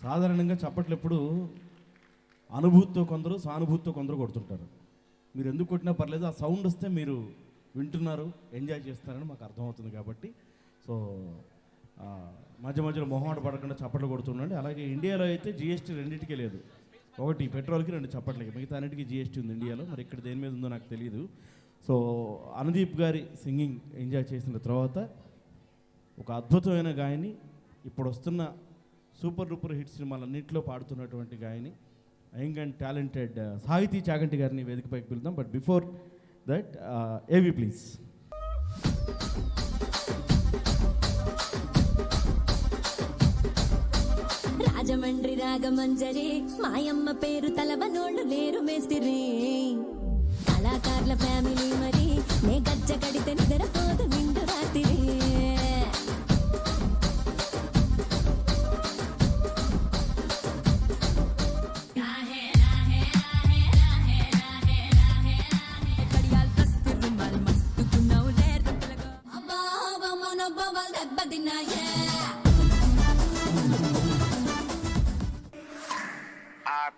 సాధారణంగా చప్పట్లు ఎప్పుడు అనుభూతితో కొందరు, సానుభూతితో కొందరు కొడుతుంటారు. మీరు ఎందుకు కొట్టినా పర్లేదు, ఆ సౌండ్ వస్తే మీరు వింటున్నారు, ఎంజాయ్ చేస్తున్నారని మాకు అర్థమవుతుంది. కాబట్టి సో మధ్య మధ్యలో మొహమాట పడకుండా చప్పట్లు కొడుతుండండి. అలాగే ఇండియాలో అయితే జిఎస్టీ రెండింటికే లేదు, ఒకటి పెట్రోల్కి, 2 చప్పట్లకి, మిగతా అన్నిటికీ జిఎస్టీ ఉంది ఇండియాలో. మరి ఇక్కడ దేని మీద ఉందో నాకు తెలియదు. సో అనుదీప్ గారి సింగింగ్ ఎంజాయ్ చేసిన తర్వాత ఒక అద్భుతమైన గాయని, ఇప్పుడు వస్తున్న సూపర్ డూపర్ హిట్ సినిమాలన్నింటిలో పాడుతున్నటువంటి గాయని, యంగ్ అండ్ టాలెంటెడ్ సాహితీ చాగంటి గారిని వేదికపైకి పిలుద్దాం. బట్ బిఫోర్ దట్ ఏవి ప్లీజ్. రాజమండ్రి రాగమంజరి మాయమ్మ పేరు తలవనోళ్ళు లేరు మేస్తిరి, కళాకారుల ఫ్యామిలీ మరి నే గజ్జ కడితే నిద్రపోదు నిండు రాత్రి.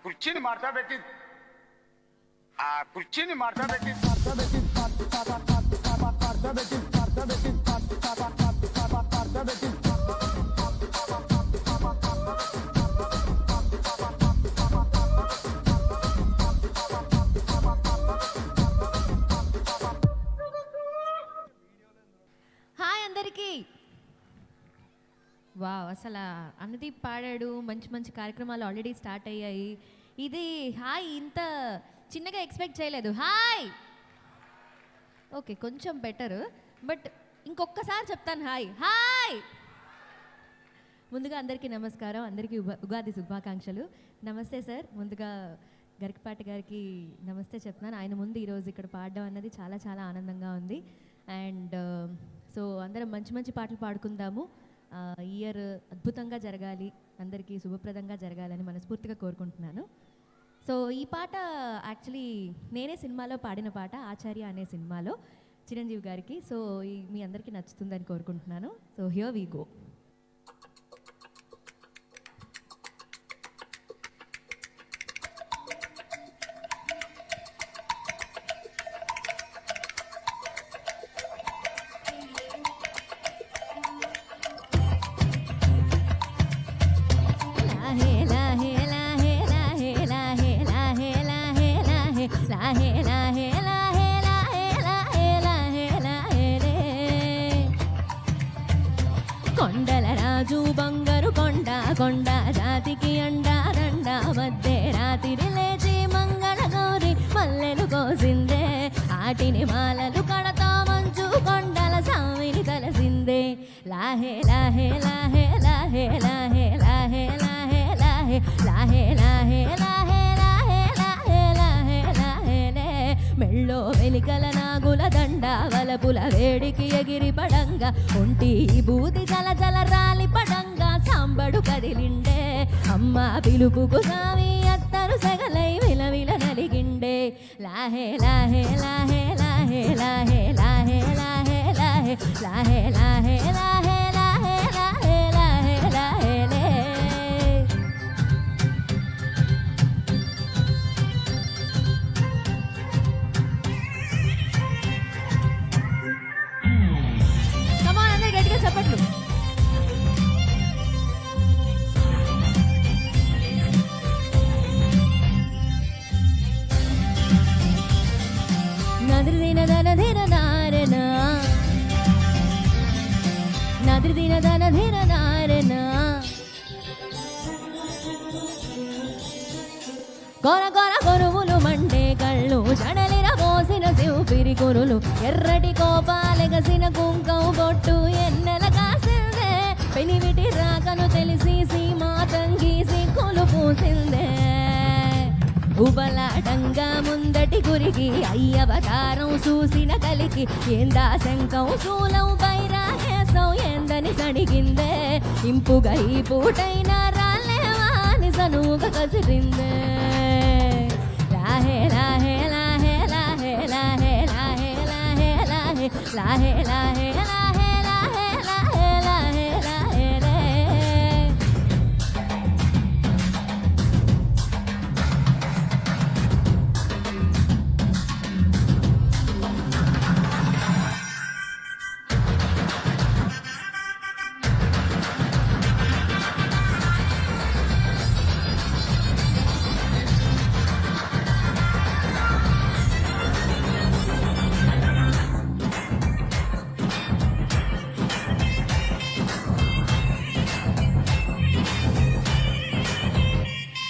కుర్చీని మార్చబెట్టి హాయ్ అందరికీ. వావ్, అసలు అనుదీప్ పాడాడు, మంచి మంచి కార్యక్రమాలు ఆల్రెడీ స్టార్ట్ అయ్యాయి. ఇది హాయ్ ఇంత చిన్నగా ఎక్స్పెక్ట్ చేయలేదు. హాయ్, ఓకే కొంచెం బెటర్, బట్ ఇంకొకసారి చెప్తాను హాయ్. హాయ్, ముందుగా అందరికీ నమస్కారం, అందరికీ ఉగాది శుభాకాంక్షలు. నమస్తే సార్, ముందుగా గరికపాటి గారికి నమస్తే చెప్తున్నాను. ఆయన ముందు ఈరోజు ఇక్కడ పాడడం అన్నది చాలా చాలా ఆనందంగా ఉంది. అండ్ సో అందరం మంచి మంచి పాటలు పాడుకుందాము. ఇయర్ అద్భుతంగా జరగాలి, అందరికీ శుభప్రదంగా జరగాలని మనస్ఫూర్తిగా కోరుకుంటున్నాను. సో ఈ పాట యాక్చువల్లీ నేనే సినిమాలో పాడిన పాట, ఆచార్య అనే సినిమాలో చిరంజీవి గారికి. సో మీ అందరికీ నచ్చుతుందని కోరుకుంటున్నాను. So here we go. కొండల రాజు బంగారు కొండ, కొండ జాతికి అండా దండ, మధ్య రాత్రి లేచి మంగళ గౌరి మల్లెలు కోసిందే, ఆటిని మాలలు కడతా మంచు కొండల సామిని కలసిందే. లాహే లాహే లాహే లాహే లాహే లాహే లాహే లాహే లాహే లాహే లాహే లాహే లాహే లాహే లాహే లే. మెళ్ళో వెలికల నాగుల దండ, వలపుల వేడికి ఎగిరి పడంగా, ఒంటి బూది జల జల రాలి పడంగా, సాంబడు కదిలిండే, అమ్మ పిలుపుకు సామి అత్తరు సగలై విలవిల నలిగిండే. లాహే లాహే లాహే లాహే లాహే లాహే లాహే లాహే లాహే లాహే లాహే లాహే లాహే లాహే లాహే లే. కమాన్ అందరూ గట్టిగా చప్పట్లు. నదిరిదిన దన ధిన నారన, నదిరిదిన దన ధిన నారన, కొర కొర కొరువులు మండే కళ్ళు, జడలిర పోసిన శివుపిరి కొరులు, ఎర్రటి కోపాలెగసిన కుంకం బొట్టు ఎన్నెల కాసిందే, పెనివిటి రాకను తెలిసి సీమా తంగీసి కొలు పూసిందే. ఉబలాటంగా ముందటి గురికి అయ్యవతారం చూసిన కలికి, ఏందా శంఖం శూలం బైరాగేశం ఏందని సడిగిందే, ఇంపుగా ఈ పూటైనా రాలేవా అని సనువుగా కసిరిందే. లాహే లాహే లాహే లాహే లాహే లాహే లాహే లాహే లాహే లాహే లాహే లాహే లాహే